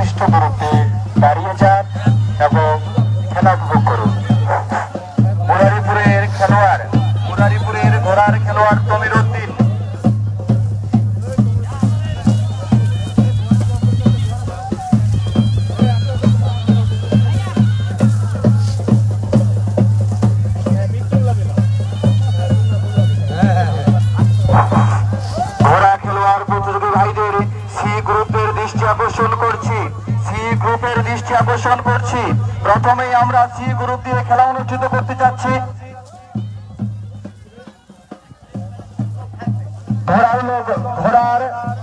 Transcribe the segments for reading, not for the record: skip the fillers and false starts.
নির্দিষ্ট দূরত্বে দাঁড়িয়ে যান এবং খেলা উপভোগ করুন। ঘোড়ার খেলোয়াড় তমির উদ্দিন। ঘোড়া খেলোয়াড় প্রতিযোগী ভাইদের সি গ্রুপের দৃষ্টি আকর্ষণ করছি। সি গ্রুপের দৃষ্টি আকর্ষণ করছি। প্রথমেই আমরা সি গ্রুপ দিয়ে খেলা অনুষ্ঠিত করতে যাচ্ছি।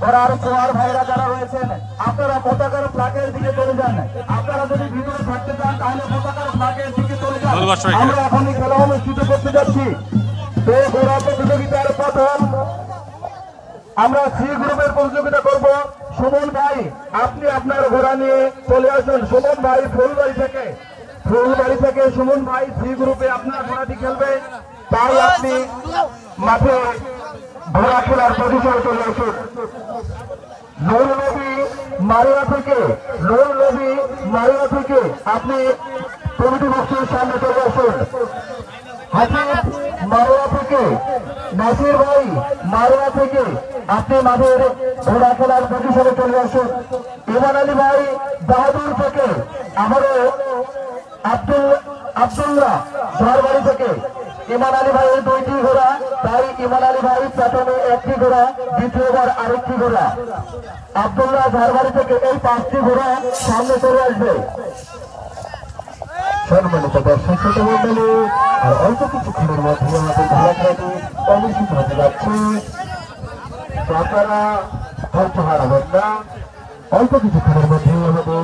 ঘোড়ার সোয়ার ভাইরা যারা রয়েছেন আপনারা পতাকার ফ্ল্যাগের দিকে চলে যান। আপনারা যদি ভিতরে থাকতে চান তাহলে পতাকার ফ্ল্যাগের দিকে চলে যান। আমরা এখনই খেলা অনুষ্ঠিত করতে যাচ্ছি। তো ঘোড়া প্রতিযোগিতার প্রথম আমরা সি গ্রুপের প্রতিযোগিতা করব। সুমন ভাই আপনি আপনার ঘোড়া নিয়ে চলে আসুন। সুমন ভাই ফুলবাড়ি থেকে সুমন ভাই সি গ্রুপে আপনার ঘোড়াটি খেলবে, তাই আপনি মাঠে ঘোড়া খেলার প্রতিযোগিতা চলে আসুন। নুরুল নবী মারিয়া থেকে আপনি কমিটি বক্সের সামনে চলে আসুন। হাসিব মারিয়া থেকে, নাসির ভাই মারিয়া থেকে আপনি মাঠের ঘোড়া খেলার প্রতিযোগিতা চলে আসুন। ইমান আলী ভাই বাহাদুর থেকে, আমারও আব্দুল্লাহ ঝাড়বাড়ি থেকে ইমান আলী ভাইয়ের 2টি ঘোড়া, তাই ইমান আলী ভাই প্রথমে 1টি ঘোড়া, দ্বিতীয়বার আরেকটি ঘোড়া। আব্দুল্লাহ ঝাড়বাড়ি থেকে এই 5টি ঘোড়া সামনে চলে আসবে। সম্মানিত দর্শক মন্ডলী, আর অল্প কিছুক্ষণের মধ্যে আমাদের ঘোড়া খেলাটি অনুষ্ঠিত হতে যাচ্ছে। আপনারা ধৈর্য হারাবেন না, অল্প কিছুক্ষণের মধ্যে আমাদের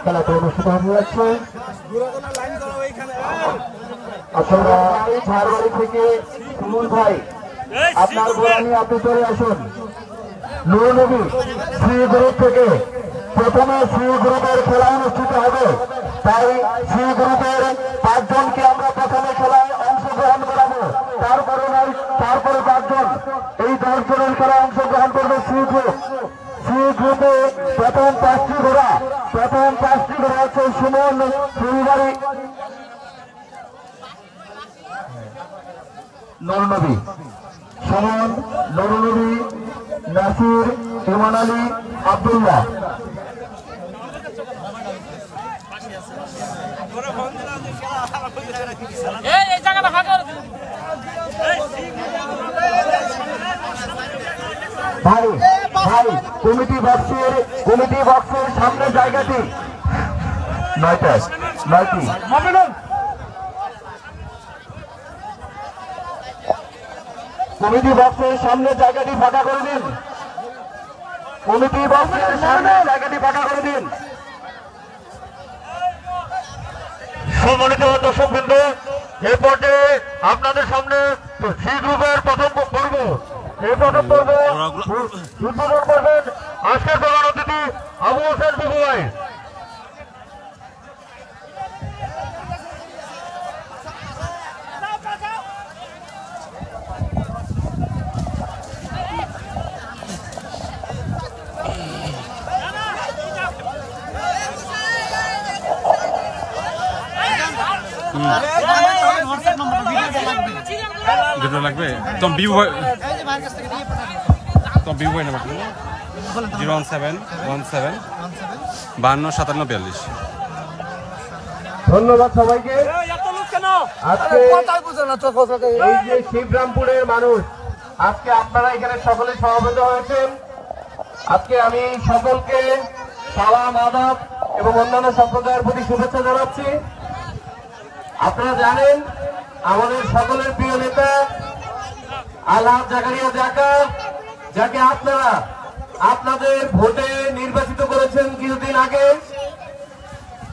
খেলাটি অনুষ্ঠিত হতে যাচ্ছে। আপনারা এই ঝাড়বাড়ি থেকে সুমন ভাই আপনার ঘোড়া নিয়ে আপনি চলে আসুন। নুরুল নবী সি গ্রুপ থেকে প্রথমে সি গ্রুপের খেলা অনুষ্ঠিত হবে, তাই সি গ্রুপের 5 জনকে আমরা প্রথমে খেলায় অংশগ্রহণ করাবো। তারপরে 5 জন, এই 10 জনের খেলায় অংশগ্রহণ করবে সি গ্রুপ। সি গ্রুপে প্রথম 5টি ঘোড়া হচ্ছে সুমন ফুলবাড়ি নুরনবী, সুমন, নুরনবী, নাসির, ইমান আলী, আব্দুল্লাহ। ভাই কমিটি বক্সের সামনে জায়গাটি 9টি কমিটি বক্সের সামনে জায়গাটি ফাঁকা করে দিন। সম্মানিত দর্শকবৃন্দ, এই পর্যায়ে আপনাদের সামনে সি গ্রুপের প্রথম পর্ব উদ্বোধন করবেন আজকের প্রধান অতিথি আবু হোসেন বিবু ভাই। লাগবে তো বিবু ভাই নাম্বার 01717 ধন্যবাদ সবাইকে। আজকে এই যে শিবরামপুরের মানুষ, আজকে আপনারা এখানে সকলে সমবেত হয়েছেন। আজকে আমি সকলকে সালাম, আদাব এবং অন্যান্য সম্প্রদায়ের প্রতি শুভেচ্ছা জানাচ্ছি। আপনারা জানেন আমাদের সকলের প্রিয় নেতা আলহাজ জাকারিয়া জাকা, যাকে আপনারা আপনাদের ভোটে নির্বাচিত করেছেন কিছুদিন আগে,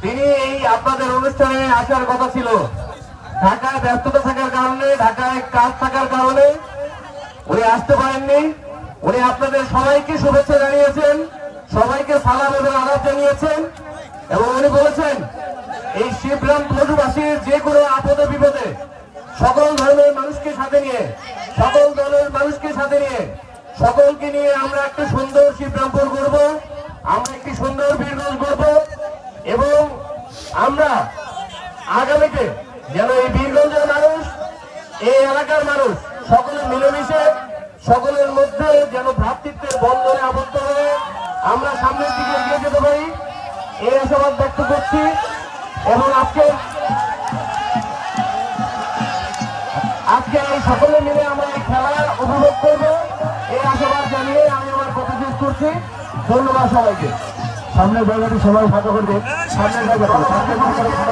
তিনি এই আপনাদের অনুষ্ঠানে আসার কথা ছিল। ঢাকায় ব্যস্ততা থাকার কারণে, ঢাকায় কাজ থাকার কারণে উনি আসতে পারেননি। উনি আপনাদের সবাইকে শুভেচ্ছা জানিয়েছেন, সবাইকে সালাম এবং আদাব জানিয়েছেন এবং উনি বলেছেন এই শিবরামপুরবাসীর যে কোনো আপদে বিপদে সকল ধর্মের মানুষকে সাথে নিয়ে, সকল দলের মানুষকে সাথে নিয়ে, সকলকে নিয়ে আমরা একটা সুন্দর শিবরামপুর করব, আমরা একটি সুন্দর বীরগঞ্জ করব এবং আমরা আগামীতে যেন এই বীরগঞ্জের মানুষ, এই এলাকার মানুষ সকলে মিলেমিশে সকলের মধ্যে যেন ভ্রাতৃত্বের বন্ধনে আবদ্ধ হয়ে আমরা সামনের দিকে এগিয়ে যেতে পারি, এই আশাবাদ ব্যক্ত করছি। এবং আজকে এই সকলে মিলে আমরা এই খেলা উপভোগ করব, এই আশাবাদ জানিয়ে আমি আমার কথা শেষ করছি। ধন্যবাদ সবাইকে। সামনের জায়গাটি সবাই ফাঁকা করবে, সামনের জায়গাটি ফাঁকা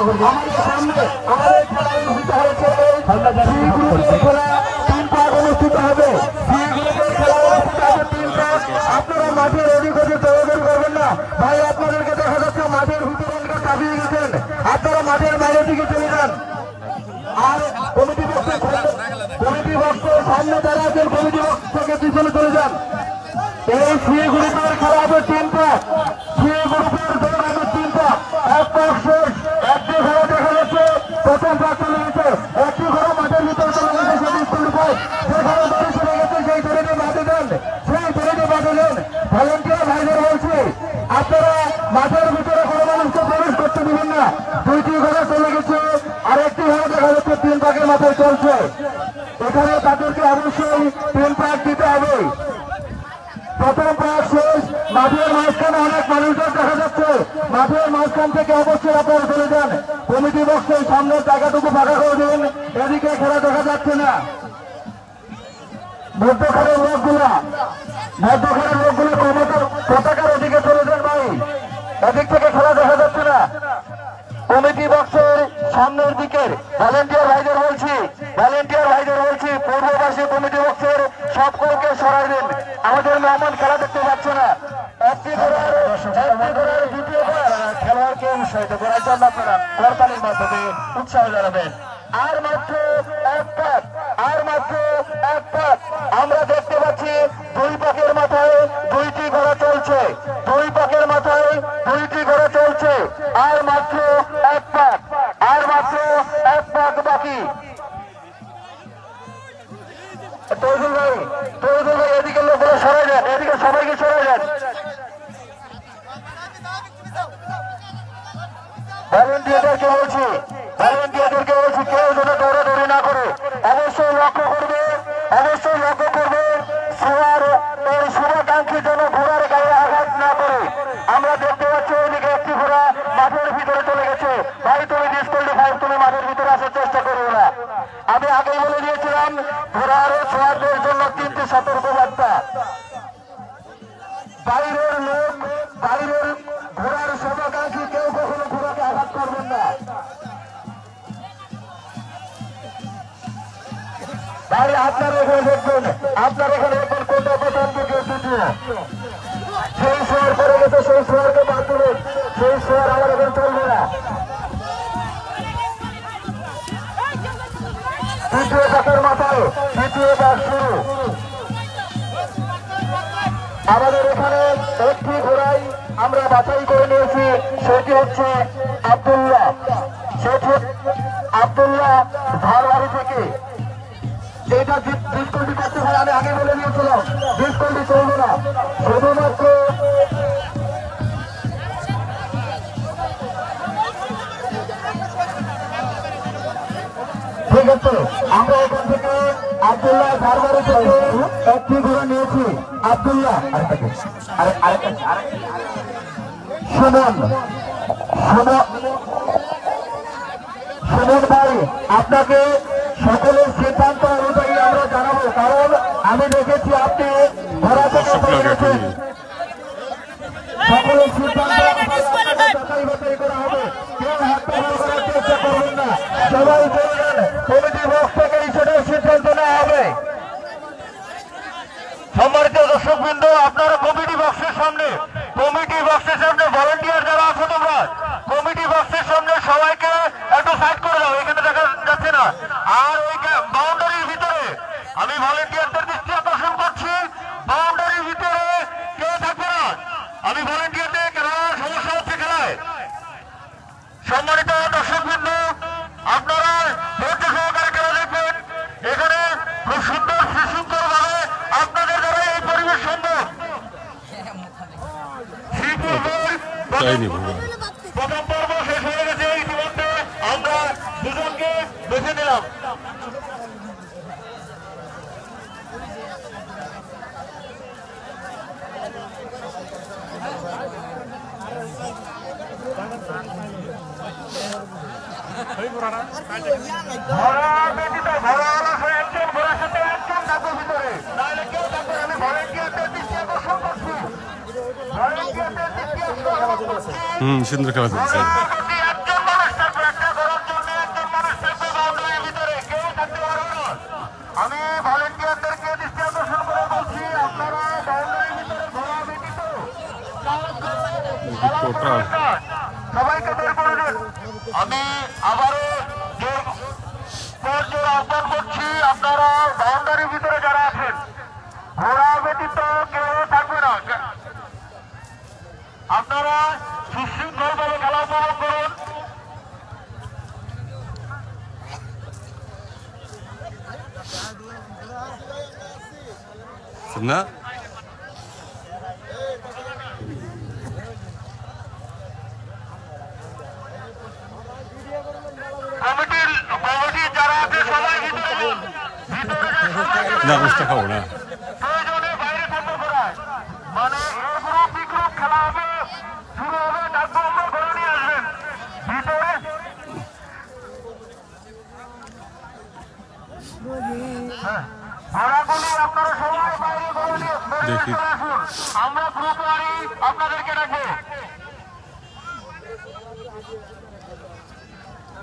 করবে। সামনে আমাদের খেলা অনুষ্ঠিত হয়েছে, তিন পাক অনুষ্ঠিত হবে। আপনারা মাঠের অধিক দৌড়াদৌড়ি করবেন না ভাই, আপনাদেরকে দেখা যাচ্ছে মাঠের ভিতরে অনেকে চাপিয়ে গেছেন, আপনারা মাঠের বাইরের দিকে চলে যান। আর কমিটি বক্সের সামনে যারা আছেন কমিটি বক্স থেকে পিছনে চলে যান। এই সি গ্রুপের খেলা হবে 3 পাক, সি গ্রুপের দল হবে 3 পাক। এক পাক শেষ, একটি ঘরে দেখা যাচ্ছে প্রথম পাক চলে গেছে, একটি ঘরে মাঠের ভিতরে চলে গেছে। যেখানে দড়ি চলে গেছে সেই দড়িতে বাঁধে দেন, সেই দড়িতে বাঁধে দেন। ভলেন্টিয়ার ভাইদের বলছি, আপনারা মাঠের ভিতরে কোনো মানুষকে প্রবেশ করতে দিবেন না। 2টি ঘরে চলে গেছে, আর একটি ঘরে দেখা যাচ্ছে 3 পাকের মাথায় চলছে। এখানে তাদেরকে অবশ্যই 3 পাক দিতে হবে। প্রথম পাক শেষ, মাঠের মাঝখানে অনেক মানুষজন দেখা যাচ্ছে, মাঠের মাঝখান থেকে অবশ্যই আপনারা চলে যান। কমিটি বক্সের সামনের জায়গাটুকু ফাঁকা করে দিন, এদিকে খেলা দেখা যাচ্ছে না। মধ্যখানের লোকগুলো পতাকার ওদিকে চলে যান ভাই, এদিক থেকে খেলা দেখা যাচ্ছে না। কমিটি বক্সের সামনের দিকের ভলেন্টিয়ার ভাইদের বলছি পূর্ববাসী কমিটি বক্সের সকলকে সরাই দিন, আমাদের মেহমান খেলা দেখতে পাচ্ছে না। একটি দ্বিতীয়বার খেলোয়াড়কে উৎসাহিত করার জন্য আপনারা করতালির মাধ্যমে উৎসাহ জানাবেন। আর মাত্র এক পাক আমরা দেখতে পাচ্ছি 2 পাকের মাথায় 2টি ঘোড়া চলছে, 2 পাকের মাথায় 2টি ঘোড়া চলছে। আর মাত্র এক পাক বাকি। তৈজুল ভাই এদিকে লোকগুলো সরাই যান, এদিকে সবাইকে সরাই যান। ভলেন্টিয়ারদেরকে বলছি কেউ যেন দৌড়াদৌড়ি না করে। অবশ্যই লক্ষ্য করবে শুভাকাঙ্ক্ষী যেন ঘোড়ার গায়ে আঘাত না করে। আমরা দেখতে পাচ্ছি ওইদিকে একটি ঘোড়া মাঠের ভিতরে চলে গেছে। ভাই তুমি ডিসকোয়ালিফাই, তুমি মাঠের ভিতরে আসার চেষ্টা করো না। আমি আগেই বলে দিয়েছিলাম ঘোড়ার ছোঁয়াদের জন্য 3টি সতর্কবার্তা। বাইরের ঘোড়ার শুভাকাঙ্ক্ষী কেউ কখনো ঘোড়াকে আঘাত করবেন না। ভাই আপনারা এখানে দেখবেন কোনটা প্রথম দিকে দ্বিতীয়, সেই শোয়ার করে গেছে, সেই শোয়ারকে বাদ দেবেন, সেই শোয়ার আমার এখন চলবে না। দ্বিতীয় পাকের মাথায় দ্বিতীয় পাক শুরু। আমাদের এখানে একটি ঘোড়াই আমরা বাছাই করে নিয়েছি, সেটি হচ্ছে আব্দুল্লাহ ধারবাড়ি থেকে। এটা ডিসকাউন্টি করতে হয়, আমি আগে বলে দিয়েছিলাম ডিসকাউন্টি চলবে না, শুধুমাত্র ঠিক আছে। আমরা এখান থেকে আব্দুল্লাহ ধারবাড়ি থেকে একটি ঘোড়া নিয়েছি। আব্দুল্লাহ সুমন ভাই, আপনাকে সকলের সিদ্ধান্ত অনুযায়ী আমরা জানাবো, কারণ আমি দেখেছি আপনি ঘোড়া থেকে পড়ে গেছেন। সকলের সিদ্ধান্ত যাচাই বাছাই করা হবে, কেউ হাততালি করার চেষ্টা করবেন না, সবাই বলবেন কমিটি বক্স থেকে সেটার সিদ্ধান্ত নেওয়া হবে। সম্মানিত দর্শকবৃন্দ, আপনারা কমিটি বক্সের সামনে ভলেন্টিয়ার যারা আছো তোমরা কমিটি বক্সের সামনে সবাইকে একটু সাইড করে দাও, এখানে দেখা যাচ্ছে না। আর ওই বাউন্ডারির ভিতরে আমি ভলেন্টিয়ারদের দৃষ্টি আকর্ষণ করছি, বাউন্ডারির ভিতরে কেউ থাকবে না। আমি ভলেন্টিয়ারদের সমস্যা হচ্ছে খেলায়। সম্মানিত দর্শকবৃন্দ, আপনারা ধৈর্য সহকারে খেলা দেখবেন। এখানে খুব সুন্দর সুশৃঙ্খল ভাবে আপনাদের দ্বারা এই পরিবেশ সম্ভব। প্রথম পর্ব শেষ হয়ে গেছে, ইতিমধ্যে আমরা দুজনকে বেছে নিলাম। ঘোড়া ব্যতীত ঘোড়া হলো একজন ঘোড়ার সাথে একজন থাকবে ভিতরে, নাহলে কেউ থাকবে না। আমি ভলেন্টিয়ারদের দৃষ্টি আকর্ষণ করছি, ভলেন্টিয়ারদের দৃষ্টি আকর্ষণ করছি। সুন্দর খেলা চলছে। একজন মানুষ থাকবে, একটা ঘোড়ার জন্য একজন মানুষ থাকবে বাউন্ডারির ভিতরে, কেউ থাকতে পারবে না। আমি ভলেন্টিয়ারদেরকে দৃষ্টি আকর্ষণ করে বলছি, আপনারা বাউন্ডারির ভিতরে ঘোড়া ব্যতীত সবাইকে বের করে দিন। আমি আবারও আহ্বান করছি, আপনারা বাউন্ডারির ভিতরে যারা আছেন ঘোড়া ব্যতীত কেউ থাকবে না। আপনারা সুশৃঙ্খলভাবে খেলা উপভোগ করুন। না কমিটির যারা আছে সবাই ভিতরে না বুঝতে খাবো না। প্রয়োজনে বাইরে থাকতে পারায়, মানে গ্রুপ বি গ্রুপ খেলা হবে, শুরু হবে, ডাকবো আমরা, ঘোড়া নিয়ে আসবেন ভিতরে। ঘোড়াগুলি আপনারা সবাই বাইরে ঘোড়া নিয়ে দেখি। আসুন, আমরা গ্রুপ ওয়ারি আপনাদেরকে রাখবো।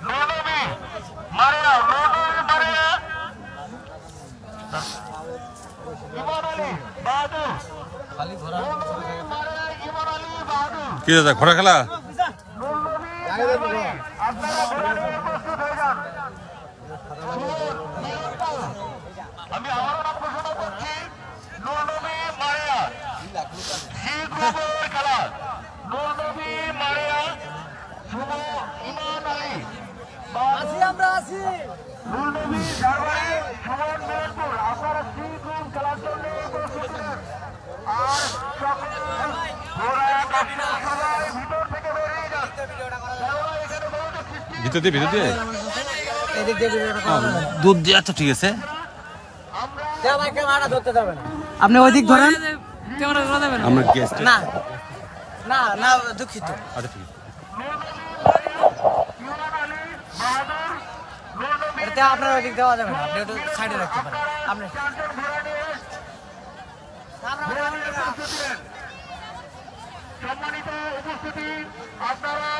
নবী মারিয়া, নবী মারিয়া, ইমন আলী বাহাদুর, মারিয়া ইমন আলী বাহাদুর, কি দাদা ঘোড়া খেলা? আপনারা ঘোড়া নিয়ে প্রস্তুত হয়ে যান। আমি আবারও নাম ঘোষণা করছি, নবী মারিয়া সি গ্রুপের খেলা, নবী মারিয়া, শুভ ইমন আলী, আমরা আছি নবী ধারবাড়ি, সুমন মিরপুর, আপনারা সি গ্রুপ খেলার জন্য প্রস্তুত হন। আর সবাই ভিতর থেকে বেরিয়ে যান। এখানে বহুত সৃষ্টি ভিতর দিয়ে ভিতর দিয়ে এদিক দিয়ে দুধ দিয়ে। আচ্ছা ঠিক আছে, ক্যামেরাটা ধরতে যাবে না, আপনি ওইদিক ধরেন, ক্যামেরা ধরা যাবে না। আমরা গেস্ট। না না না, দুঃখিত। আচ্ছা ঠিক আছে। এটা আপনার ওইদিক দেওয়া যাবে না, আপনি একটু সাইডে রাখতে পারেন। আপনি সম্মানিত উপস্থিতি, আপনারা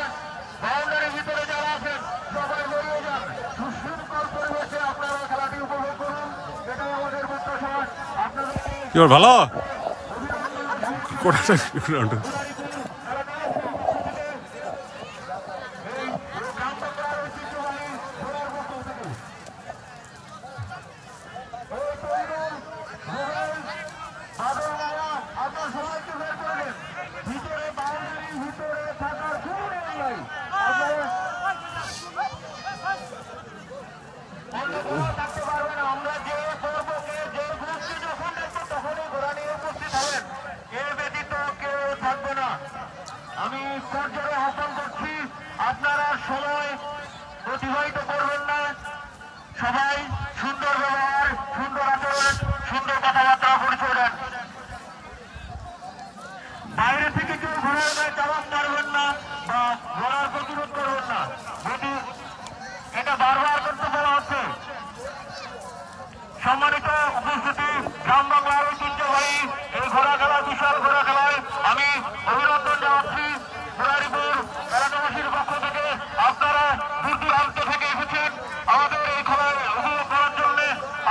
বাউন্ডারির ভিতরে যারা আছেন সবাই বেরিয়ে যান। সুশৃঙ্খল পরিবেশে আপনারা খেলাটি উপভোগ করুন, এটাই আমাদের প্রত্যাশা। আপনাদেরকে কি ওর ভালো কোটাটা আপনার সবাইকে বের করে দেন ভিতরে, বাউন্ডারির ভিতরে থাকার কোনো নিয়ম নাই। আপনারা থাকতে পারবেন। আমরা যে পর্বকে যে গ্রুপকে যখন দেখবো তখনই ঘোড়া নিয়ে উপস্থিত হবেন, এর ব্যতীত কেউ থাকবে না। আমি পর্যায়ে আহ্বান করছি, আপনারা সময় অতিবাহিত করবেন না, সবাই সুন্দর ব্যবহার, সুন্দর আচরণ, সুন্দর কথাবার্তা পরিচয় দেন। বাইরে থেকে কেউ ঘোড়ার গায়ে চালান মারবেন না বা ঘোড়ার প্রতিরোধ করবেন না, যদি এটা বারবার করতে বলা হচ্ছে। সম্মানিত উপস্থিতি, গ্রাম বাংলার ঐতিহ্যবাহী এই ঘোড়া খেলা, বিশাল ঘোড়া খেলায় আমি অভিনন্দন জানাচ্ছি মুরারিপুর এলাকাবাসীর পক্ষ থেকে। আপনারা দূর দূরান্ত থেকে এসেছেন আমাদের এই খেলায় উপভোগ করার জন্য,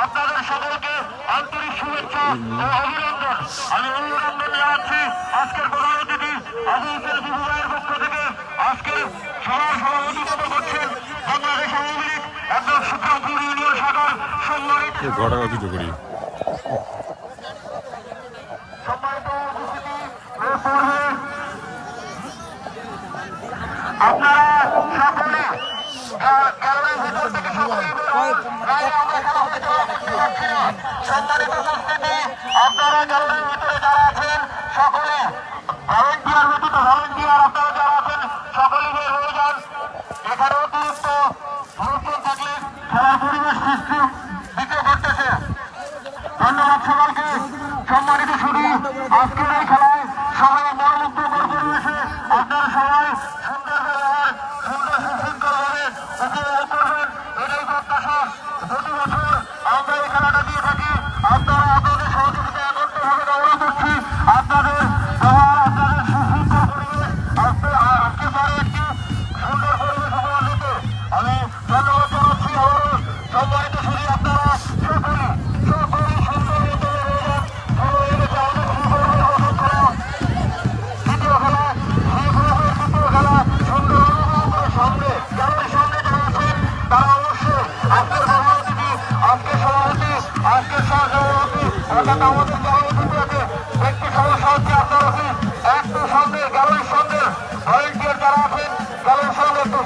আপনাদের সকলকে আন্তরিক শুভেচ্ছা ও অভিনন্দন। আমি অভিনন্দন জানাচ্ছি আজকের প্রধান অতিথি আবু হোসেন বিভু ভাইয়ের পক্ষ থেকে। আজকের সভার সভাপতিত্ব করছেন বাংলাদেশ আওয়ামী লীগ একদম সুপ্রামপুর ইউনিয়ন শাখার সম্মানিত ঘোড়া কিছু করি। সম্মানিত উপস্থিতি, এর পূর্বে আপনারা সকলে গ্যালারির ভিতর থেকে সকলেই বের হন, নাহলে আমরা খেলা হতে পারছি না। সম্মানিত উপস্থিতি, আপনারা গ্যালারির ভিতরে যারা আছেন সকলে ভলেন্টিয়ার ব্যতীত, ভলেন্টিয়ার আপনারা যারা আছেন সকলে বের হয়ে যান। এখানে অতিরিক্ত লোকজন থাকলে খেলার পরিবেশ সৃষ্টি দিতে করতেছে। ধন্যবাদ সকলকে। সম্মানিত শুধু আজকের এই খেলায় সবাই মনোমুগ্ধকর পরিবেশে আপনারা সবাই সুন্দর ব্যবহার, সুন্দর সুশৃঙ্খলভাবে উপভোগ অর্থাৎ আমাদের যারা অতিথি আছে একটু সমস্যা হচ্ছে আপনারা কি একটু সামনে গ্যালারির সামনে ভলেন্টিয়ার যারা আছেন গ্যালারির সামনে একটু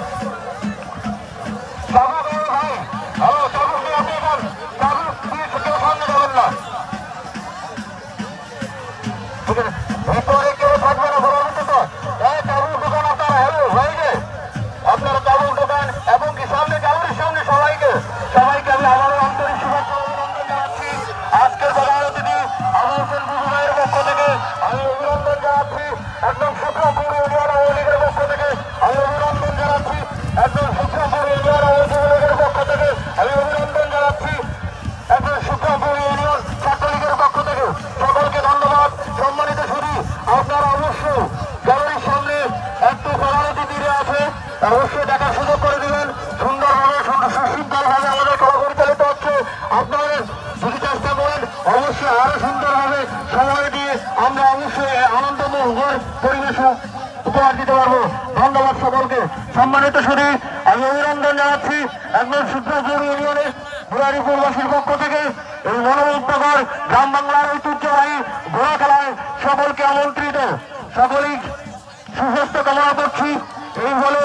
চাবুক ভাই হ্যালো চাবুক নিয়ে আপনি এখন চাবুক দিয়ে কেউ সামনে যাবেন না ঠিক আছে ভেতরে কেউ থাকবে না ঘোরার মতো তো চাবুক দোকান আপনারা হ্যালো হয়ে যায় আপনারা চাবুক দোকান এবং কি সামনে গ্যালারির সামনে সবাইকে আমি আবারও আন্তরিক শুভেচ্ছা অভিনন্দন জানাচ্ছি আজকের প্রধান অতিথি আবু হোসেন বুবু ভাইয়ের পক্ষ থেকে আমি অভিনন্দন জানাচ্ছি একদম শুক্রপুর ইউনিয়ন আওয়ামী লীগের পক্ষ থেকে আমি অভিনন্দন জানাচ্ছি একদম শুক্রপুর ইউনিয়ন আওয়ামী লীগের পক্ষ থেকে আমি অভিনন্দন জানাচ্ছি একদম শুক্রপুর ইউনিয়ন ছাত্রলীগের পক্ষ থেকে সকলকে ধন্যবাদ সম্মানিত শুধু আপনারা অবশ্যই গ্যালারির সামনে একটু প্রধান অতিথিরা আছে অবশ্যই দেখার সুযোগ করে দিবেন সুন্দরভাবে সুশৃঙ্খলভাবে আমাদের খেলা পরিচালিত হচ্ছে আপনারা যদি চেষ্টা করেন অবশ্যই আরো সুন্দরভাবে সময় দিয়ে আমরা অবশ্যই আনন্দময় পরিবেশ উপহার দিতে পারবো ধন্যবাদ সকলকে সম্মানিত শুধু আমি অভিনন্দন জানাচ্ছি একদম শুক্রপুর ইউনিয়নের বুড়ারিপুরবাসীর পক্ষ থেকে এই মনোমুগ্ধকর গ্রাম বাংলার ঐতিহ্যবাহী ঘোড়া খেলায় সকলকে আমন্ত্রিত সকলেই সুস্বাস্থ্য কামনা করছি এই বলে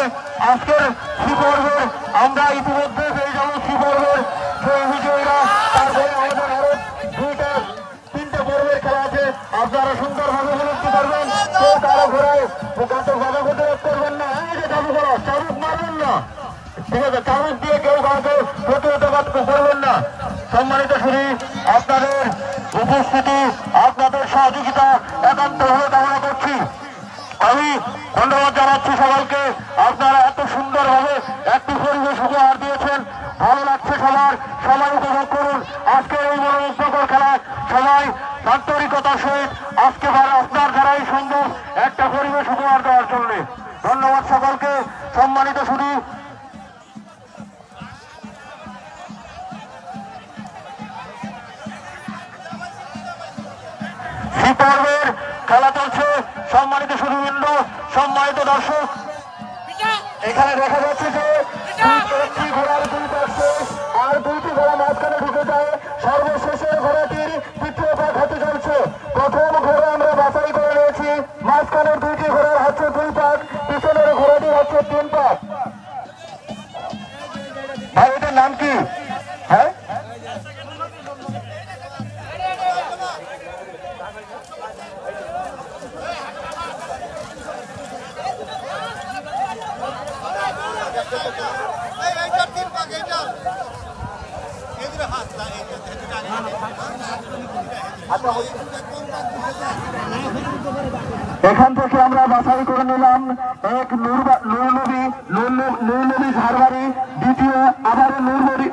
আজকের সি পর্বের আমরা ইতিমধ্যে পেয়ে যাবো সি পর্বের সেই বিজয়ীরা তারপরে আমাদের আরো তিনটে পর্বের খেলা আছে আপনারা সুন্দরভাবে উপলব্ধি করবেন কেউ কারো ঘোড়ায় বাধা প্রতিরোধ করবেন না এই যে চাবুক করা চাবুক মারবেন না ঠিক আছে চাবুক দিয়ে কেউ কাউকে প্রতিরোধ করবেন না সম্মানিত শুধু আপনাদের উপস্থিতি আপনাদের সহযোগিতা একান্তভাবে কামনা করছি আমি ধন্যবাদ জানাচ্ছি সকলকে আপনারা এত সুন্দরভাবে একটি পরিবেশ উপহার দিয়েছেন ভালো লাগছে সবার সবাই উপভোগ করুন আজকের এই মনোমুগ্ধকর খেলায় সবাই আন্তরিকতার সহিত আজকে আপনার দ্বারাই সম্ভব একটা পরিবেশ উপহার দেওয়ার জন্য ধন্যবাদ সকলকে সম্মানিত শুধু সি পর্বের খেলা চলছে সম্মানিত সুধীবৃন্দ সম্মানিত দর্শক এখানে দেখা যাচ্ছে যে একটি ঘোড়ার দুই পাশে আর দুইটি ঘোড়া মাঝখানে ঢুকে যায় সর্বশেষের ঘোড়াটির তৃতীয় পাক হতে চলছে প্রথম ঘোড়া আমরা বাছাই করে নিয়েছি মাঝখানের দুইটি ঘোড়ার হচ্ছে 2 পাক পিছনের ঘোড়াটির হচ্ছে 3 পাক ভাই এটার নাম কি হ্যাঁ এখান থেকে আমরা বাছাই করে নিলাম এক নূরনবী ঝাড়বাড়ি দ্বিতীয় আবার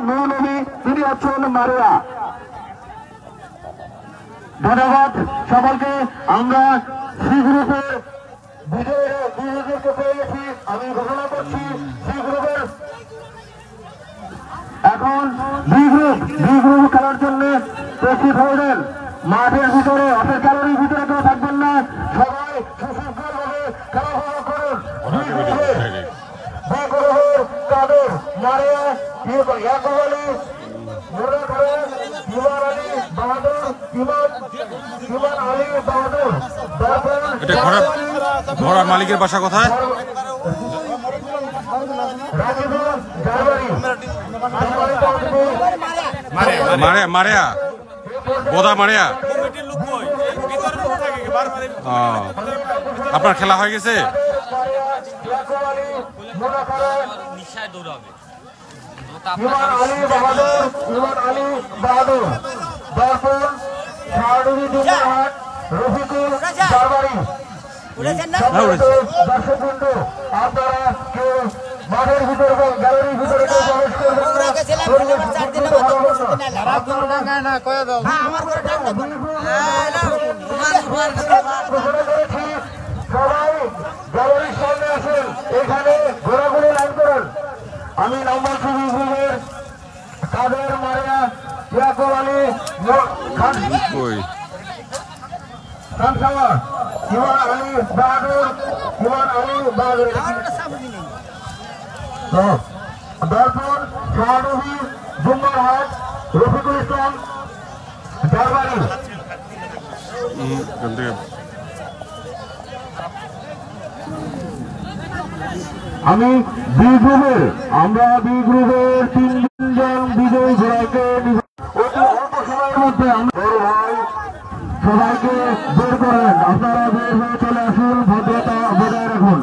নূরনবী তিনি হচ্ছেন মারিয়া ধন্যবাদ সকলকে আমরা সি গ্রুপের বিজয়ীদেরকে পেয়ে গেছি আমি ঘোষণা করছি সি গ্রুপের এখন বি গ্রুপ খেলার জন্য প্রস্তুত হয়ে যান মাঠের ভিতরে অর্থাৎ গ্যালারির ভিতরে কেউ থাকবেন না সবাই সুশৃঙ্খলভাবে খেলা উপভোগ করুন কাদের মারিয়া ইয়াকুব আলী ইমান আলী বাহাদুর ইমান আলী বাহাদুর ঘোড়ার মালিকের বাসা কোথায় মারিয়া বোদা মারিয়া আপনার খেলা হয়ে গেছে দর্শকবৃন্দ আপনারা কেউ মাঠের ভিতরে গ্যালারির ভিতরে সবাই গ্যালারির সামনে আসেন এখানে ঘোরাঘুরি লাইন করেন আমি নম্বর সুবিধের কাদের মারিয়া ইয়াকুব আলী খানসাওয়া ইমান আলী বাহাদুর দর্পণ শাহনবী জুম্মারহাট রফিকুল ইসলাম দরবারি আমি বি গ্রুপের বি গ্রুপের 3 জন বিজয়ী ঘোড়াকে অতি অল্প সময়ের মধ্যে বড় ভাই সবাইকে বের করেন। আপনারা বের হয়ে চলে আসুন, ভদ্রতা বজায় রাখুন।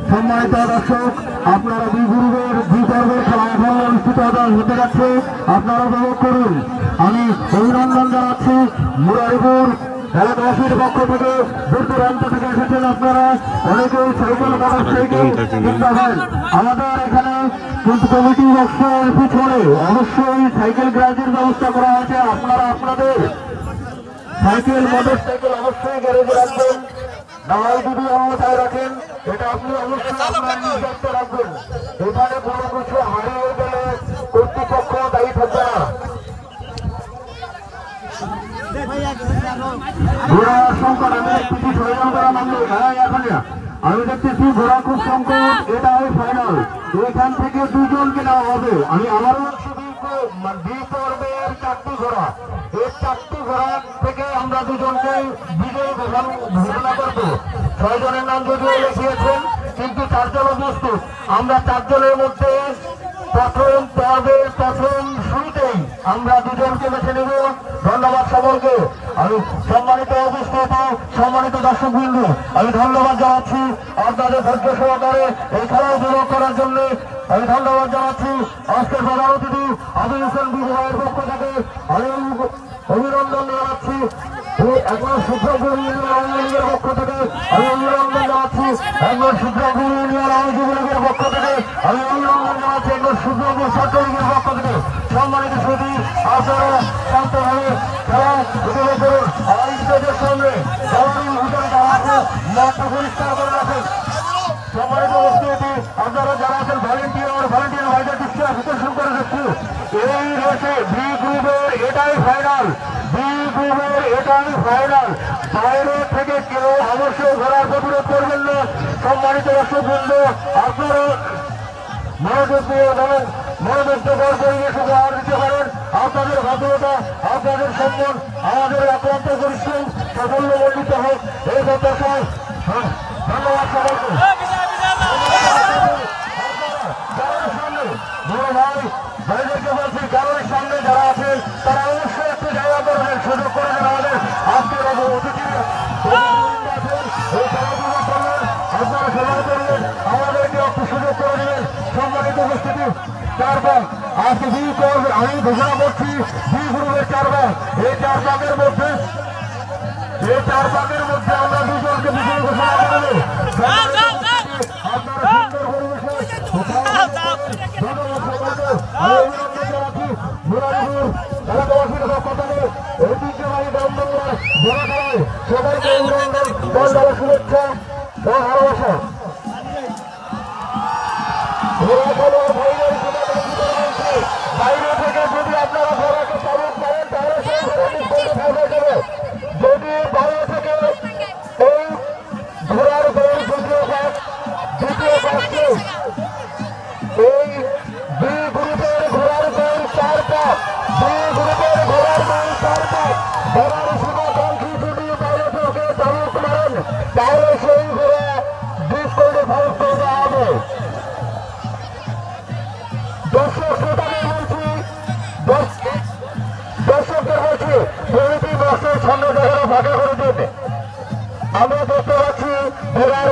সম্মানিত দর্শক, আপনারা বি গ্রুপের 2 পর্বের খেলা এখন অনুষ্ঠিত হতে যাচ্ছে, আপনারা উপভোগ করুন। আমি অভিনন্দন জানাচ্ছি মুরারিপুর এলাকাবাসীর পক্ষ থেকে, দূর দূরান্ত থেকে এসেছেন আপনারা, অনেকেই সাইকেল মোটরসাইকেল কিনতেছেন। আমাদের এখানে কিন্তু কমিটি বক্সের পিছনে অবশ্যই সাইকেল গ্যারেজের ব্যবস্থা করা হয়েছে। আপনারা আপনাদের সাইকেল মোটরসাইকেল অবশ্যই গ্যারেজে রাখবেন, নামাজ যদি অবস্থায় রাখেন, এটা আপনি অবশ্যই আপনার নির্দিষ্ট রাখবেন। এখানে কোনো কিছু হারিয়ে গেলে কর্তৃপক্ষ দায়ী থাকবে না। ঘোড়া সংকট আমি দেখতেছি সরঞ্জাম করা মানলে আমি দেখতেছি ঘোড়া খুব সংকট, এটা ওই ফাইনাল। এখান থেকে 2 জনকে নেওয়া হবে। আমি আবারও বি পর্বের 4টি ঘোড়া, এই 4টি ঘোড়া থেকে আমরা 2 জনকে বিজয়ী ঘোষণা করবো। 6 জনের নাম যদিও লিখিয়েছেন, কিন্তু 4 জন উপস্থিত। আমরা 4 জনের মধ্যে প্রথম পর্বের প্রথম শুরুতেই আমরা 2 জনকে বেছে নেব। ধন্যবাদ সকলকে। আমি সম্মানিত উপস্থিতি, সম্মানিত দর্শকবৃন্দ, আমি ধন্যবাদ জানাচ্ছি আপনাদের ধৈর্য সহকারে এই খেলা উপভোগ করার জন্য। আমি ধন্যবাদ জানাচ্ছি আজকের প্রধান অতিথি আবির হোসেন বিভাগের পক্ষ থেকে আমি অভিনন্দন জানাচ্ছি। একবার শুক্রপুর ইউনিয়ন আওয়ামী লীগের পক্ষ থেকে আমি অভিনন্দন জানাচ্ছি। একবার শুক্রপুর ইউনিয়ন আওয়ামী লীগের পক্ষ থেকে আমি অভিনন্দন জানাচ্ছি। একবার শুক্রপুর ছাত্রলীগের পক্ষ থেকে। সম্মানিত সুধী, আপনারা শান্তভাবে খেলা উপভোগ করুন। আমার স্টেজের সামনে জ্বালানির ভিতরে যারা আছে মাঠটা পরিষ্কার করে রাখেন। সম্মানিত উপস্থিতি, আপনারা যারা আছেন ভলেন্টিয়ার ভাইদের দৃষ্টি আকর্ষণ করে যাচ্ছি। এই রয়েছে বি গ্রুপের এটাই ফাইনাল, বি গ্রুপের এটাই ফাইনাল। বাইরে থেকে কেউ অবশ্যই ঘোরার প্রতিরোধ করবেন না। সম্মানিত দর্শকবৃন্দ, আপনারা মনোযোগ দিয়ে বলেন, মনোযোগকর পরিবেশ উপহার দিতে পারেন। আপনাদের ভদ্রতা, আপনাদের সম্মান, আমাদের অক্লান্ত পরিশ্রম সাফল্যমণ্ডিত হোক এই প্রত্যাশায়। ধন্যবাদ সকলকে। ভাইদেরকে বলছি, কারোর সামনে যারা আছেন তারা অবশ্যই একটু জায়গা করবেন, সুযোগ করে দেন। আমাদের আজকের অতিথি আপনারা সবাই করবেন, আমাদেরকে একটু সুযোগ করে দেবেন। সম্মানিত উপস্থিতি, 4 ভাগ আজকে আমি ঘোষণা করছি বি গ্রুপের 4 ভাগ। এই 4 ভাগের মধ্যে আমরা 2 জনকে বিজয়ী ঘোষণা করব। আপনারা সুন্দর পরিবেশে ধন্যবাদ সকলকে। আমি অভিনন্দন জানাচ্ছি মুরারিপুর এলাকাবাসীর পক্ষ থেকে ঐতিহ্যবাহী দমদমার ঘোড়া খেলায় সবাইকে অভিনন্দন, দলদলের শুভেচ্ছা ও ভালোবাসা। ঘোড়া খেলোয়াড় ভাইদের বাইরে থেকে যদি আপনারা ঘোড়াকে চালক করেন তাহলে সেই ঘোড়া নিশ্চয়ই ফাঁসে যাবে। যদি বাইরে থেকে এই ঘোড়ার দৌড় দ্বিতীয় পাশে এই বি গ্রুপের ঘোড়ার দৌড় 4 পাক, বি গ্রুপের ঘোড়ার দৌড় 4 পাক। ঘোড়ার শুভাকাঙ্ক্ষী যদি বাইরে থেকে চালক করেন তাহলে সেই ঘোড়া ডিসকোয়ালিফাই করে দেওয়া হবে। দর্শকদের বলছি প্রতিটি বছর সামনে জায়গাটা ফাঁকা করে দিন। আমরা দেখতে পাচ্ছি ঘোড়ার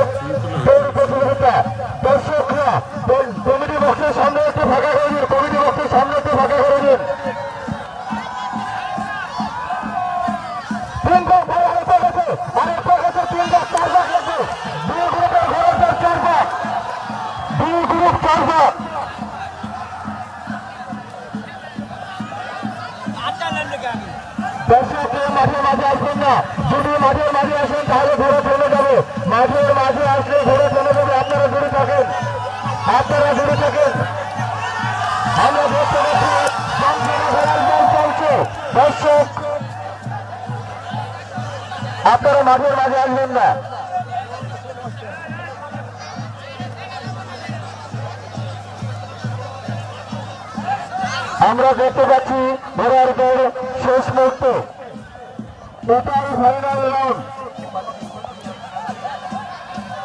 দৌড় প্রতিযোগিতা। দর্শকরা কমিটি বক্সের সামনে একটু ফাঁকা করে দিন, কমিটি বক্সের সামনে একটু ফাঁকা করে দিন। দর্শককে মাঝে মাঝে আসবেন না, যদি মাঝে মাঝে আসেন তাহলে ঘোড়া চলে যাবে। মাঝের মাঝে আসলে ঘোড়া চলে যাবে। আপনারা জুড়ে থাকেন, আপনারা জুড়ে থাকেন। আমরা দেখতে পাচ্ছি ঘোড়ার বল চলছে। দর্শক আপনারা মাঝের মাঝে আসবেন না। আমরা দেখতে পাচ্ছি ঘোড়ার দৌড় শেষ মুহূর্ত, এটাই ফাইনাল রাউন্ড।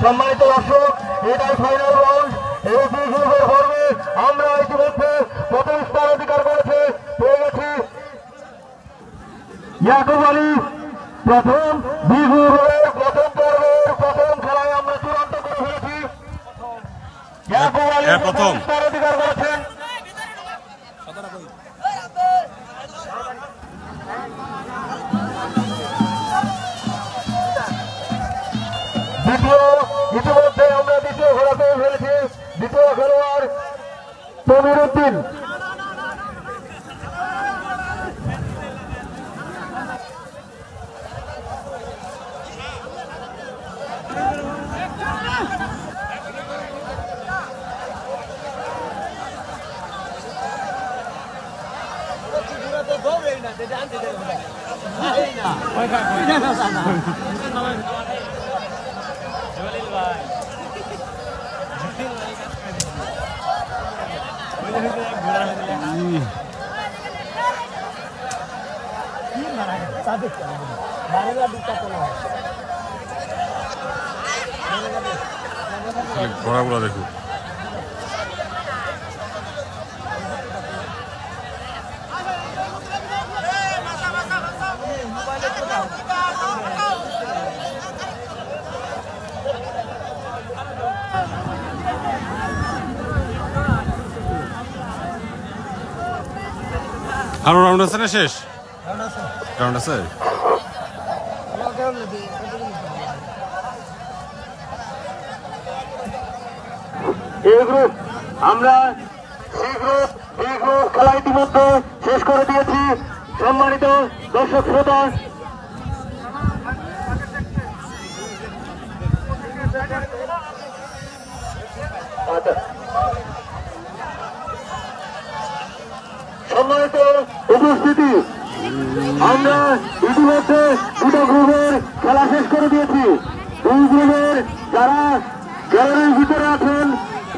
সম্মানিত দর্শক, এটাই ফাইনাল রাউন্ড। এই বি গ্রুপের পর্বে আমরা ইতিমধ্যে প্রথম স্থান অধিকার করেছে পেয়ে গেছি ইয়াকুব আলী। প্রথম বি গ্রুপের প্রথম পর্বের প্রথম খেলায় আমরা চূড়ান্ত করে ফেলেছি। ইয়াকুব আলী প্রথম স্থান অধিকার করেছেন। ইতিমধ্যে আমরা দ্বিতীয় ঘোড়া পেয়ে ফেলেছি। দ্বিতীয় খেলোয়াড় তমির উদ্দিন। ঘোড়াগুলো দেখুন। আরো রাউন্ড আছে না? শেষ রাউন্ড আছে। এ গ্রুপ আমরা সি গ্রুপ বি গ্রুপ খেলা ইতিমধ্যে শেষ করে দিয়েছি। সম্মানিত দর্শক শ্রোতা, সম্মানিত উপস্থিতি, আমরা ইতিমধ্যে দুটো গ্রুপের খেলা শেষ করে দিয়েছি। দুই গ্রুপের যারা গ্যালারির ভিতরে আছেন,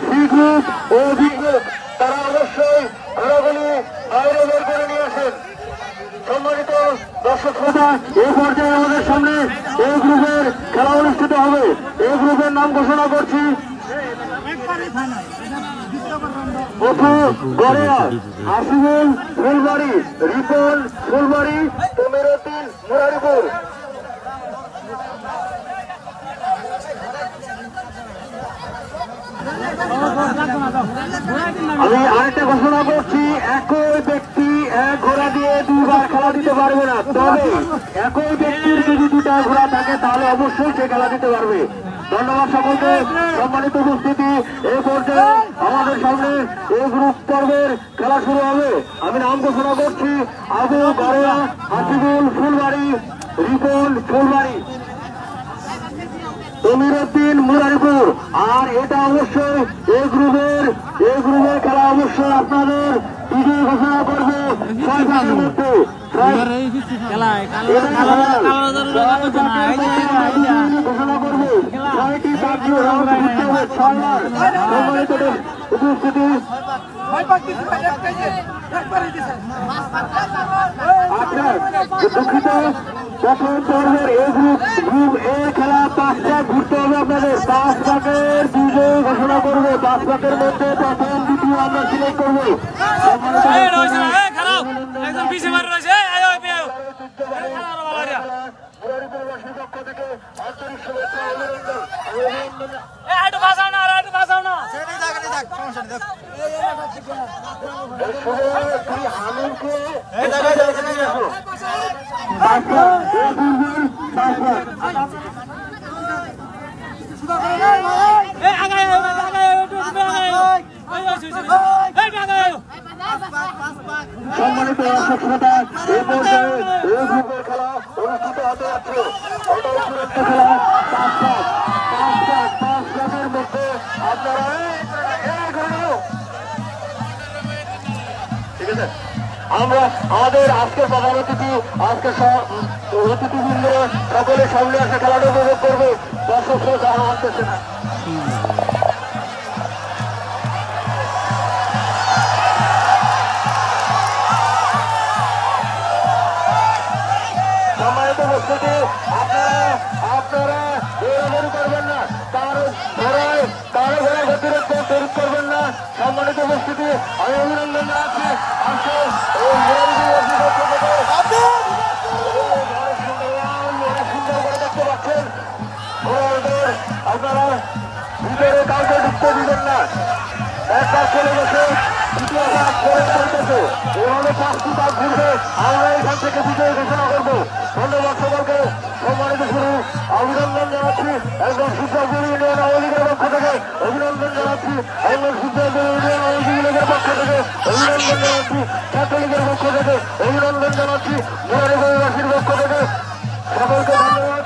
সি গ্রুপ ও বি গ্রুপ, তারা অবশ্যই ঘোড়াগুলি বাইরে বের করে নিয়ে আসেন। সম্মানিত দর্শক শ্রোতা, এই পর্যায়ে আমাদের সামনে এই গ্রুপের খেলা অনুষ্ঠিত হবে। এই গ্রুপের নাম ঘোষণা করছি। গড়িয়া, আসিফুল ফুলবাড়ি, রিপন ফুলবাড়ি, তমির উদ্দিন মুরারিপুর। আমি আরেকটা ঘোষণা করছি, একই ব্যক্তি এক ঘোড়া দিয়ে দুইবার খেলা দিতে পারবে না। তবে একই ব্যক্তির যদি দুটা ঘোড়া থাকে তাহলে অবশ্যই সে খেলা দিতে পারবে। ধন্যবাদ সকলকে। সম্মানিত উপস্থিতি, এই পর্যায়ে আমাদের সামনে এই গ্রুপ পর্বের খেলা শুরু হবে। আমি নাম ঘোষণা করছি, আবু গড়িয়া, আসিফুল ফুলবাড়ি, রিপন ফুলবাড়ি, তমির উদ্দিন মুরারিপুর। আর এটা অবশ্যই এই গ্রুপের খেলা অবশ্যই আপনাদের বিজয়ী ঘোষণা করবে 6 ভাগের মধ্যে। ঘোষণা করবে 6টি পাত্র রাউন্ড ঘুরতে হবে 6 বার। উপস্থিতি, দুঃখিত, প্রথম পর্বের এই গ্রুপ এ খেলা 5টা ঘুরতে হবে আপনাদের। 5 ভাগের বিজয়ী ঘোষণা করবে। 5 ভাগের মধ্যে প্রথম দ্বিতীয় আমরা সিলেক্ট করবো। সম্মানিত দর্শক শ্রোতা, এই পর্যায়ে এই গ্রুপের খেলা অনুষ্ঠিত হতে যাচ্ছে। এটাই চূড়ান্ত খেলা। 5 ভাগের মধ্যে আপনারা ঠিক আছে। আমরা আমাদের আজকের প্রধান অতিথি, আজকের অতিথিবৃন্দ সকলের সামনে আসে খেলাটা উপভোগ করবে। দর্শক শ্রোতা আসতেছে না। আপনারা এরকম করবেন না, কারো ঘোড়ায় কারো ঘোড়া গতিরোধ তৈরি করবেন না। সম্মানিত উপস্থিতি আমি অভিনন্দন জানাচ্ছি। আজকে এই সুন্দর করে দেখতে পাচ্ছেন ঘোড়াদের আপনারা ভিতরে কাউকে ঢুকতে দিবেন না। একবার চলে গেছে, দ্বিতীয় কাজ করে চলতেছে, এভাবে 5টি কাজ ঘুরবে। আমরা এখান থেকে বিজয় ঘোষণা করবো। ধন্যবাদ সকলকে। সম্মানিত শুরু অভিনন্দন জানাচ্ছি একজন সিদ্ধাপুর ইউনিয়ন আওয়ামী লীগের পক্ষ থেকে অভিনন্দন জানাচ্ছি, একজন সিদ্ধাপুর ইউনিয়ন আওয়ামী লীগের পক্ষ থেকে অভিনন্দন জানাচ্ছি, ছাত্রলীগের পক্ষ থেকে অভিনন্দন জানাচ্ছি, মুরারিবাসীর পক্ষ থেকে সকলকে ধন্যবাদ।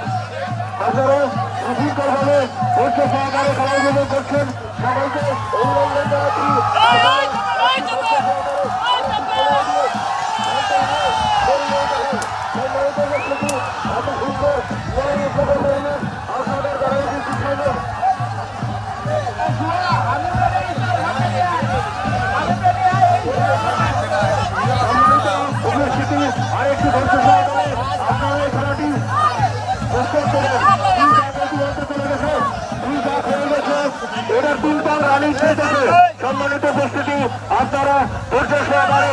আপনারা সুশৃঙ্খলভাবে উচ্চ সহকারে খেলা উপভোগ করছেন, সকলকে অভিনন্দন জানাচ্ছি। আরেকটু ধৈর্য সহকারে আপনারা এই খেলাটি এটার 3 পাল রানিং চলতেছে। সম্মানিত উপস্থিতি আপনারা ধৈর্য সহকারে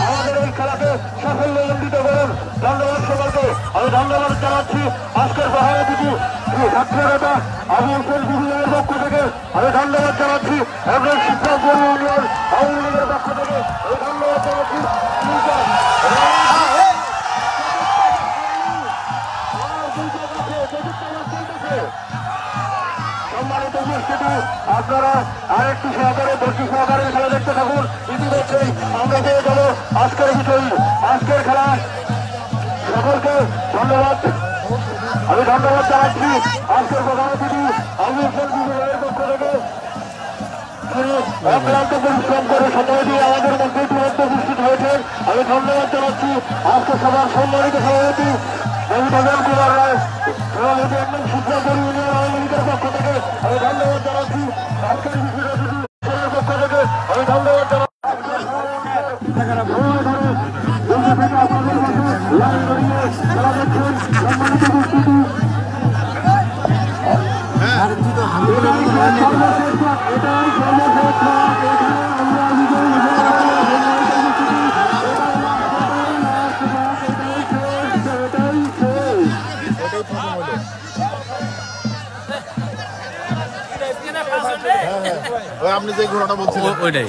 আমাদের এই খেলাকে সাফল্যমণ্ডিত করুন। ধন্যবাদ সকলকে। আমি ধন্যবাদ জানাচ্ছি আজকের পাহাড়ে দিদি ছাত্রনেতা আবু হোসেন বিবিএর পক্ষ থেকে আমি ধন্যবাদ জানাচ্ছি, এবং শিক্ষক ইউনিয়ন আওয়ামী লীগের পক্ষ থেকে আমি ধন্যবাদ জানাচ্ছি। সম্মানিত উপস্থিতি আপনারা আরেকটু সহকারে ধৈর্য সহকারে খেলা দেখতে থাকুন। ইতিমধ্যে আমরা পেয়ে গেল আজকের বিজয়ী। আজকের খেলা সকলকে ধন্যবাদ। আমি ধন্যবাদ জানাচ্ছি আজকের প্রধান অতিথি আবু হোসেন বিবিএর পক্ষ থেকে তিনি অক্লান্ত পরিশ্রম করে সময় দিয়ে আমাদের মধ্যে ইতিমধ্যে উপস্থিত হয়েছেন। আমি ধন্যবাদ জানাচ্ছি আজকে সবার সম্মানিত সভাপতি রবিভজন কুমার রায়, সভাপতি একদম শিক্ষাপুর ইউনিয়ন আওয়ামী লীগের পক্ষ থেকে আমি ধন্যবাদ জানাচ্ছি। আজকের বিশেষ অতিথির পক্ষ থেকে আমি ধন্যবাদ জানাচ্ছি। আপনি যে ঘোড়াটা বলছিলেন ওইটাই।